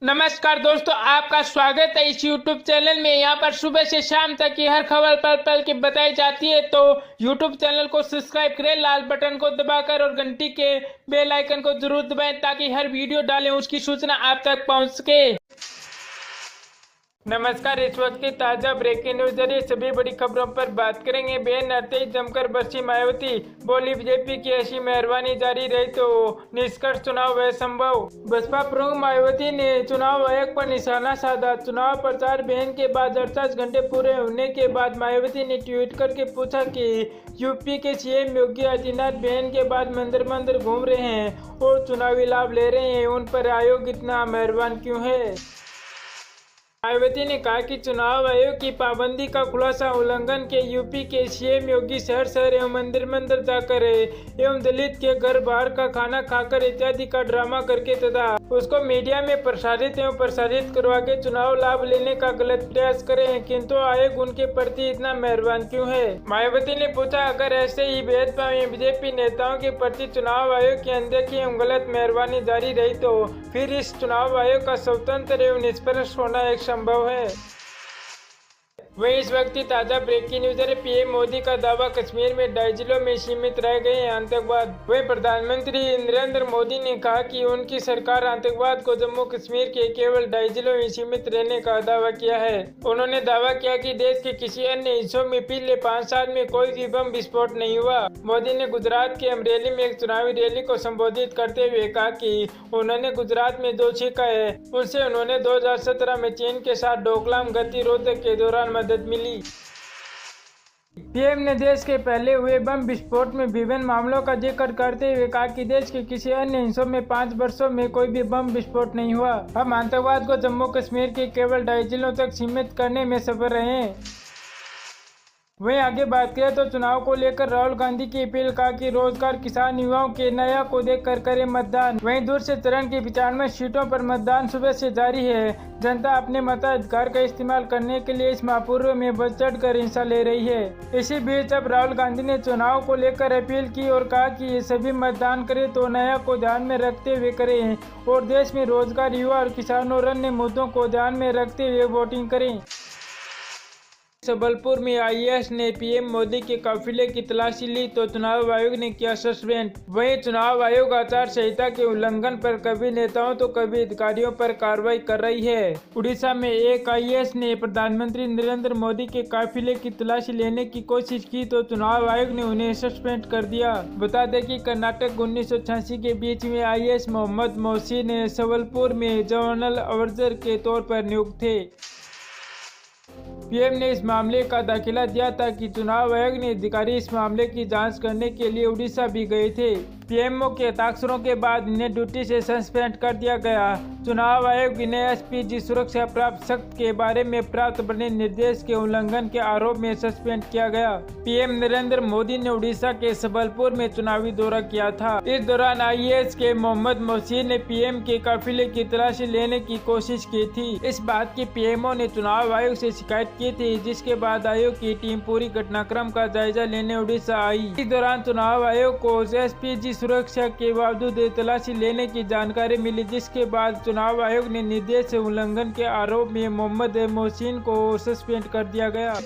नमस्कार दोस्तों, आपका स्वागत है इस YouTube चैनल में। यहाँ पर सुबह से शाम तक की हर खबर पल पल की बताई जाती है, तो YouTube चैनल को सब्सक्राइब करें लाल बटन को दबाकर और घंटी के बेल आइकन को जरूर दबाएं ताकि हर वीडियो डालें उसकी सूचना आप तक पहुँच सके। नमस्कार, इस वक्त की ताजा ब्रेकिंग न्यूज जरिए सभी बड़ी खबरों पर बात करेंगे। बेन आते ही जमकर बरसी मायावती, बोली बीजेपी की ऐसी मेहरबानी जारी रही तो निष्कर्ष चुनाव है संभव। बसपा प्रमुख मायावती ने चुनाव आयोग पर निशाना साधा। चुनाव प्रचार बहन के बाद 48 घंटे पूरे होने के बाद मायावती ने ट्वीट करके पूछा कि यूपी के सीएम योगी आदित्यनाथ बहन के बाद मंदिर मंदिर घूम रहे हैं और चुनावी लाभ ले रहे हैं, उन पर आयोग इतना मेहरबान क्यों है। मायावती ने कहा कि चुनाव आयोग की पाबंदी का खुलासा उल्लंघन के यूपी के सीएम योगी शहर शहर एवं मंदिर मंदिर जाकर एवं दलित के घर बाहर का खाना खाकर इत्यादि का ड्रामा करके तथा उसको मीडिया में प्रसारित एवं प्रसारित करवा के चुनाव लाभ लेने का गलत प्रयास करे हैं, किंतु आयोग उनके प्रति इतना मेहरबान क्यों है। मायावती ने पूछा, अगर ऐसे ही भेदभाव बीजेपी नेताओं के प्रति चुनाव आयोग की अनदेखी एवं गलत मेहरबानी जारी रही तो फिर इस चुनाव आयोग का स्वतंत्र एवं निष्पक्ष होना एक संभव है। वहीं इस वक्त की ताजा ब्रेकिंग न्यूज है, पीएम मोदी का दावा, कश्मीर में 2.5 जिलों में सीमित रह गए हैं आतंकवाद। वहीं प्रधानमंत्री नरेंद्र मोदी ने कहा कि उनकी सरकार आतंकवाद को जम्मू कश्मीर के केवल 2.5 जिलों में सीमित रहने का दावा किया है। उन्होंने दावा किया कि देश के किसी अन्य हिस्सों में पिछले 5 साल में कोई भी बम विस्फोट नहीं हुआ। मोदी ने गुजरात के अमरेली में एक चुनावी रैली को संबोधित करते हुए कहा कि उन्होंने गुजरात में जो सीखा है उनसे उन्होंने 2017 में चीन के साथ डोकलाम गतिरोधक के दौरान मदद मिली। पीएम ने देश के पहले हुए बम विस्फोट में विभिन्न मामलों का जिक्र करते हुए कहा कि देश के किसी अन्य हिस्सों में 5 वर्षों में कोई भी बम विस्फोट नहीं हुआ। हम आतंकवाद को जम्मू कश्मीर के केवल 2.5 जिलों तक सीमित करने में सफल रहे हैं। वहीं आगे बात करें तो चुनाव को लेकर राहुल गांधी की अपील, कहा कि रोजगार, किसान, युवाओं के नया को देखकर करें मतदान। वहीं दूसरे चरण की 95 सीटों पर मतदान सुबह से जारी है। जनता अपने मताधिकार का इस्तेमाल करने के लिए इस महापर्व में बढ़ चढ़ कर हिस्सा ले रही है। इसी बीच अब राहुल गांधी ने चुनाव को लेकर अपील की और कहा कि ये सभी मतदान करें तो नया को ध्यान में रखते हुए करें और देश में रोजगार, युवा और किसानों और अन्य मुद्दों को ध्यान में रखते हुए वोटिंग करें। सबलपुर में आईएएस ने पीएम मोदी के काफिले की तलाशी ली तो चुनाव आयोग ने किया सस्पेंड। वहीं चुनाव आयोग आचार संहिता के उल्लंघन पर कभी नेताओं तो कभी अधिकारियों पर कार्रवाई कर रही है। उड़ीसा में एक आईएएस ने प्रधानमंत्री नरेंद्र मोदी के काफिले की तलाशी लेने की कोशिश की तो चुनाव आयोग ने उन्हें सस्पेंड कर दिया। बता दें कि कर्नाटक 1986 के बीच में आईएएस मोहम्मद मोहसिन सबलपुर में जोनल ऑब्जर्वर के तौर पर नियुक्त थे। पीएम ने इस मामले का दाखिला दिया था कि चुनाव आयोग ने अधिकारी इस मामले की जांच करने के लिए उड़ीसा भी गए थे। पीएमओ के हस्ताक्षरों के बाद इन्हें ड्यूटी से सस्पेंड कर दिया गया। चुनाव आयोग इन्हें एसपीजी सुरक्षा प्राप्त शख्स के बारे में प्राप्त बने निर्देश के उल्लंघन के आरोप में सस्पेंड किया गया। पीएम नरेंद्र मोदी ने उड़ीसा के सबलपुर में चुनावी दौरा किया था। इस दौरान आईएएस के मोहम्मद मोहसिन ने पीएम के काफिले की तलाशी लेने की कोशिश की थी। इस बात की पीएमओ ने चुनाव आयोग से शिकायत की थी, जिसके बाद आयोग की टीम पूरी घटनाक्रम का जायजा लेने उड़ीसा आई। इस दौरान चुनाव आयोग को एसपीजी सुरक्षा के बावजूद तलाशी लेने की जानकारी मिली, जिसके बाद चुनाव आयोग ने निर्देश उल्लंघन के आरोप में मोहम्मद मोहसिन को सस्पेंड कर दिया गया।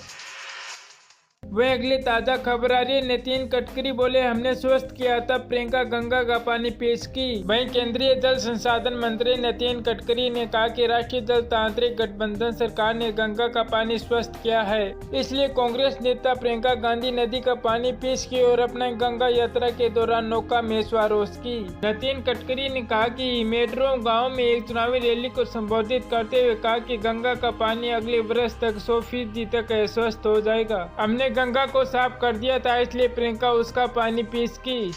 वह अगली ताजा खबर आ रही है, नितिन गडकरी बोले हमने स्वस्थ किया तब प्रियंका गंगा का पानी पेश की। वहीं केंद्रीय जल संसाधन मंत्री नितिन गडकरी ने कहा कि राष्ट्रीय जल तांत्रिक गठबंधन सरकार ने गंगा का पानी स्वस्थ किया है, इसलिए कांग्रेस नेता प्रियंका गांधी नदी का पानी पेश की और अपने गंगा यात्रा के दौरान नौका में सवार की। नितिन गडकरी ने कहा कि मेड्रो गाँव में एक चुनावी रैली को संबोधित करते हुए कहा कि गंगा का पानी अगले वर्ष तक 100% तक स्वस्थ हो जाएगा। हमने गंगा को साफ कर दिया था, इसलिए प्रियंका उसका पानी पीस की।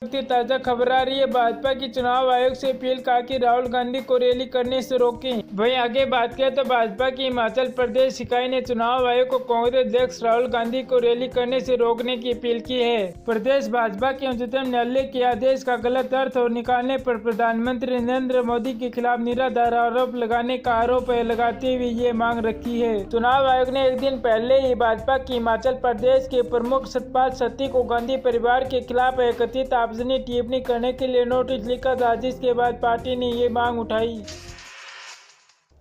ताजा खबर आ रही है, भाजपा की चुनाव आयोग से अपील, कहा कि राहुल गांधी को रैली करने से रोकें। वहीं आगे बात करें तो भाजपा की हिमाचल प्रदेश इकाई ने चुनाव आयोग को कांग्रेस अध्यक्ष राहुल गांधी को रैली करने से रोकने की अपील की है। प्रदेश भाजपा के उच्चतम न्यायालय के आदेश का गलत अर्थ और निकालने पर प्रधानमंत्री नरेंद्र मोदी के खिलाफ निराधार आरोप लगाने का आरोप लगाते हुए ये मांग रखी है। चुनाव आयोग ने एक दिन पहले ही भाजपा की हिमाचल प्रदेश के प्रमुख सतपाल सत्ती को गांधी परिवार के खिलाफ कथित सार्वजनिक टिप्पणी करने के लिए नोटिस लिखा था, जिसके बाद पार्टी ने ये मांग उठाई।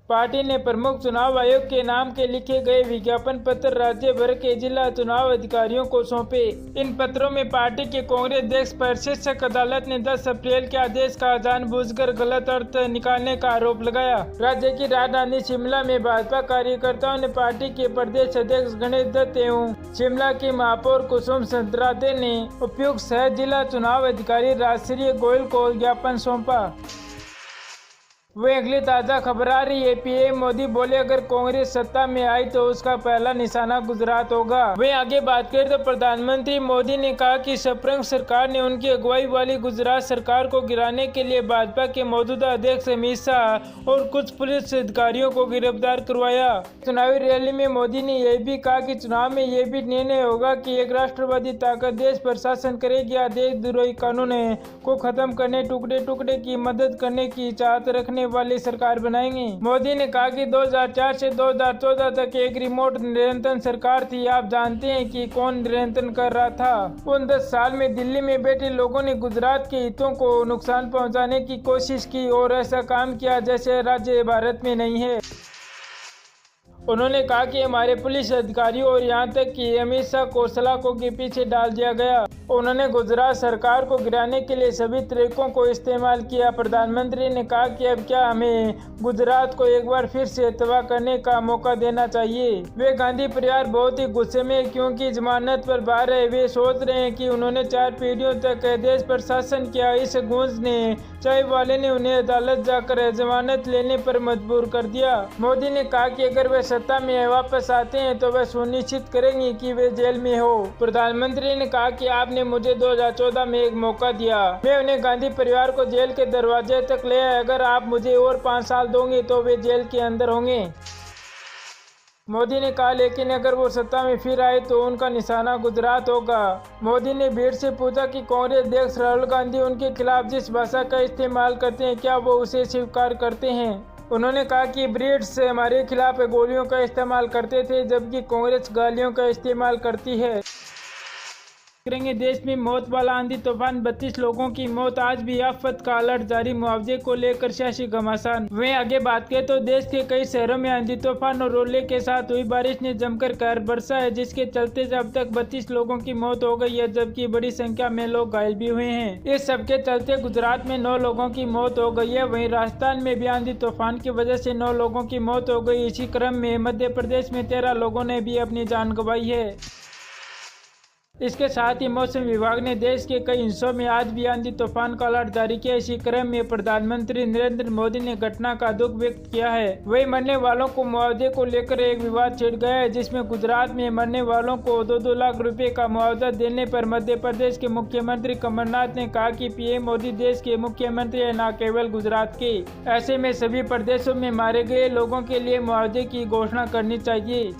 पार्टी ने प्रमुख चुनाव आयोग के नाम के लिखे गए विज्ञापन पत्र राज्य भर के जिला चुनाव अधिकारियों को सौंपे। इन पत्रों में पार्टी के कांग्रेस अध्यक्ष पर शीर्षक अदालत ने 10 अप्रैल के आदेश का जानबूझकर गलत अर्थ निकालने का आरोप लगाया। राज्य की राजधानी शिमला में भाजपा कार्यकर्ताओं ने पार्टी के प्रदेश अध्यक्ष गणेश दत्त एवं शिमला की महापौर कुसुम सतराते ने उपयुक्त सह जिला चुनाव अधिकारी राजश्री गोयल को ज्ञापन सौंपा। वही अगली ताज़ा खबर आ रही है। पीएम मोदी बोले, अगर कांग्रेस सत्ता में आई तो उसका पहला निशाना गुजरात होगा। वही आगे बात करें तो प्रधानमंत्री मोदी ने कहा कि सपरंग सरकार ने उनकी अगुवाई वाली गुजरात सरकार को गिराने के लिए भाजपा के मौजूदा अध्यक्ष अमित शाह और कुछ पुलिस अधिकारियों को गिरफ्तार करवाया। चुनावी रैली में मोदी ने यह भी कहा कि चुनाव में यह भी निर्णय होगा कि एक राष्ट्रवादी ताकत देश पर शासन करेगी या देशद्रोही कानून को खत्म करने, टुकड़े टुकड़े की मदद करने की चाहत रखने वाली सरकार बनाएंगे। मोदी ने कहा कि 2004 से 2014 तक एक रिमोट नियंत्रण सरकार थी। आप जानते हैं कि कौन नियंत्रण कर रहा था। उन 10 साल में दिल्ली में बैठे लोगों ने गुजरात के हितों को नुकसान पहुंचाने की कोशिश की और ऐसा काम किया जैसे राज्य भारत में नहीं है। उन्होंने कहा कि हमारे पुलिस अधिकारियों और यहां तक कि अमित शाह को सलाखों के पीछे डाल दिया गया। उन्होंने गुजरात सरकार को गिराने के लिए सभी तरीकों को इस्तेमाल किया। प्रधानमंत्री ने कहा कि अब क्या हमें गुजरात को एक बार फिर से तबाह करने का मौका देना चाहिए। वे गांधी परिवार बहुत ही गुस्से में क्योंकि जमानत पर बाहर है। वे सोच रहे हैं कि उन्होंने 4 पीढ़ियों तक देश पर शासन किया। इस गूंज ने चाय वाले ने उन्हें अदालत जाकर जमानत लेने पर मजबूर कर दिया। मोदी ने कहा कि अगर वे सत्ता में वापस आते हैं तो वह सुनिश्चित करेंगे कि वे जेल में हो। प्रधानमंत्री ने कहा कि आपने मुझे 2014 में एक मौका दिया, मैं उन्हें गांधी परिवार को जेल के दरवाजे तक ले आया। अगर आप मुझे और 5 साल दोगे तो वे जेल के अंदर होंगे। मोदी ने कहा, लेकिन अगर वो सत्ता में फिर आए तो उनका निशाना गुजरात होगा। मोदी ने भीड़ से पूछा कि कांग्रेस अध्यक्ष राहुल गांधी उनके खिलाफ जिस भाषा का इस्तेमाल करते हैं क्या वो उसे स्वीकार करते हैं। उन्होंने कहा कि ब्रिट्स हमारे खिलाफ गोलियों का इस्तेमाल करते थे जबकि कांग्रेस गालियों का इस्तेमाल करती है। करेंगे देश में मौत वाला आंधी तूफान, 32 लोगों की मौत, आज भी आफत का अलर्ट जारी, मुआवजे को लेकर सियासी घमासान। वहीं आगे बात करें तो देश के कई शहरों में आंधी तूफान और ओले के साथ हुई बारिश ने जमकर कहर बरसा है, जिसके चलते अब तक 32 लोगों की मौत हो गई है जबकि बड़ी संख्या में लोग घायल भी हुए हैं। इस सबके चलते गुजरात में 9 लोगों की मौत हो गई है। वहीं राजस्थान में भी आंधी तूफान की वजह से 9 लोगों की मौत हो गई। इसी क्रम में मध्य प्रदेश में 13 लोगों ने भी अपनी जान गंवाई है। इसके साथ ही मौसम विभाग ने देश के कई हिस्सों में आज भी आंधी तूफान का अलर्ट जारी किया। इसी क्रम में प्रधानमंत्री नरेंद्र मोदी ने घटना का दुख व्यक्त किया है। वही मरने वालों को मुआवजे को लेकर एक विवाद छिड़ गया है, जिसमें गुजरात में मरने वालों को 2-2 लाख रुपए का मुआवजा देने पर मध्य प्रदेश के मुख्यमंत्री कमलनाथ ने कहा कि पीएम मोदी देश के मुख्यमंत्री है, न केवल गुजरात के। ऐसे में सभी प्रदेशों में मारे गए लोगों के लिए मुआवजे की घोषणा करनी चाहिए।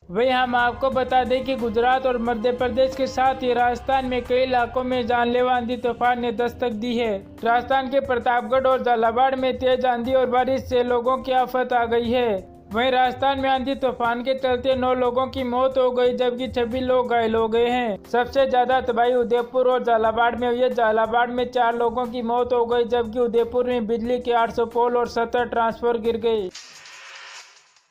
वही हम आपको बता दें कि गुजरात और मध्य प्रदेश के साथ ही राजस्थान में कई इलाकों में जानलेवा आंधी तूफान ने दस्तक दी है। राजस्थान के प्रतापगढ़ और झालावाड़ में तेज आंधी और बारिश से लोगों की आफत आ गई है। वहीं राजस्थान में आंधी तूफान के चलते 9 लोगों की मौत हो गई जबकि 26 लोग घायल हो गए हैं। सबसे ज्यादा तबाही उदयपुर और झालावाड़ में हुई है। झालावाड़ में 4 लोगों की मौत हो गई जबकि उदयपुर में बिजली के 800 पोल और 70 ट्रांसफर गिर गए।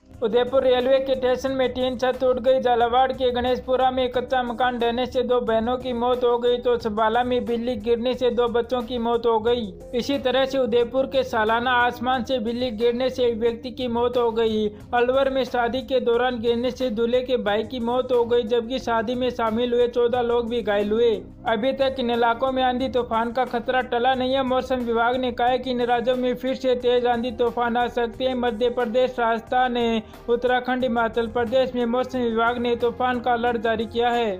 उदयपुर रेलवे के स्टेशन में टीन छत उड़ गई। झालावाड़ के गणेशपुरा में कच्चा मकान ढहने से 2 बहनों की मौत हो गई तो सबाला में बिजली गिरने से 2 बच्चों की मौत हो गई। इसी तरह से उदयपुर के सालाना आसमान से बिजली गिरने से एक व्यक्ति की मौत हो गई। अलवर में शादी के दौरान गिरने से दूल्हे के भाई की मौत हो गई जबकि शादी में शामिल हुए 14 लोग भी घायल हुए। अभी तक इन इलाकों में आंधी तूफान का खतरा टला नहीं है। मौसम विभाग ने कहा है कि इन राज्यों में फिर से तेज आंधी तूफान आ सकते हैं। मध्य प्रदेश, राजस्थान, उत्तराखंड, हिमाचल प्रदेश में मौसम विभाग ने तूफान का अलर्ट जारी किया है।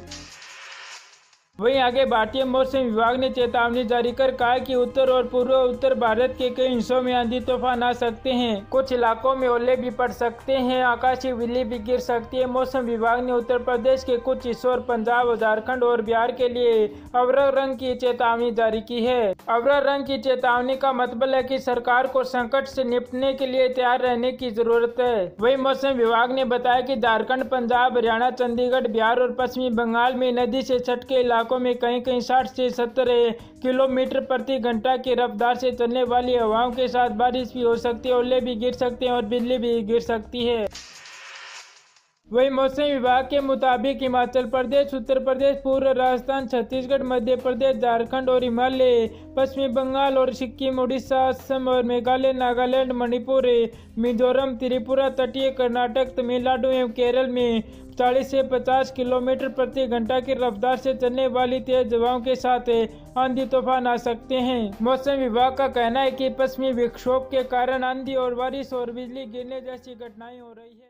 वहीं आगे भारतीय मौसम विभाग ने चेतावनी जारी कर कहा कि उत्तर और पूर्व उत्तर भारत के कई हिस्सों में आंधी तूफान आ सकते हैं। कुछ इलाकों में ओले भी पड़ सकते हैं, आकाशीय बिजली भी गिर सकती है। मौसम विभाग ने उत्तर प्रदेश के कुछ हिस्सों और पंजाब, झारखंड और बिहार के लिए अवरल रंग की चेतावनी जारी की है। अवरल रंग की चेतावनी का मतलब है कि सरकार को संकट से निपटने के लिए तैयार रहने की जरूरत है। वही मौसम विभाग ने बताया कि झारखंड, पंजाब, हरियाणा, चंडीगढ़, बिहार और पश्चिमी बंगाल में नदी से सट के इलाकों इलाकों में कहीं कहीं 60 से 70 किलोमीटर प्रति घंटा की रफ्तार से चलने वाली हवाओं के साथ बारिश भी हो सकती है, ओले भी गिर सकते हैं और बिजली भी गिर सकती है। वही मौसम विभाग के मुताबिक हिमाचल प्रदेश, उत्तर प्रदेश, पूर्व राजस्थान, छत्तीसगढ़, मध्य प्रदेश, झारखंड और हिमालय, पश्चिमी बंगाल और सिक्किम, उड़ीसा, असम और मेघालय, नागालैंड, मणिपुर, मिजोरम, त्रिपुरा, तटीय कर्नाटक, तमिलनाडु एवं केरल में 40 से 50 किलोमीटर प्रति घंटा की रफ्तार से चलने वाली तेज हवाओं के साथ आंधी तूफान आ सकते हैं। मौसम विभाग का कहना है कि पश्चिमी विक्षोभ के कारण आंधी और बारिश और बिजली गिरने जैसी घटनाएं हो रही है।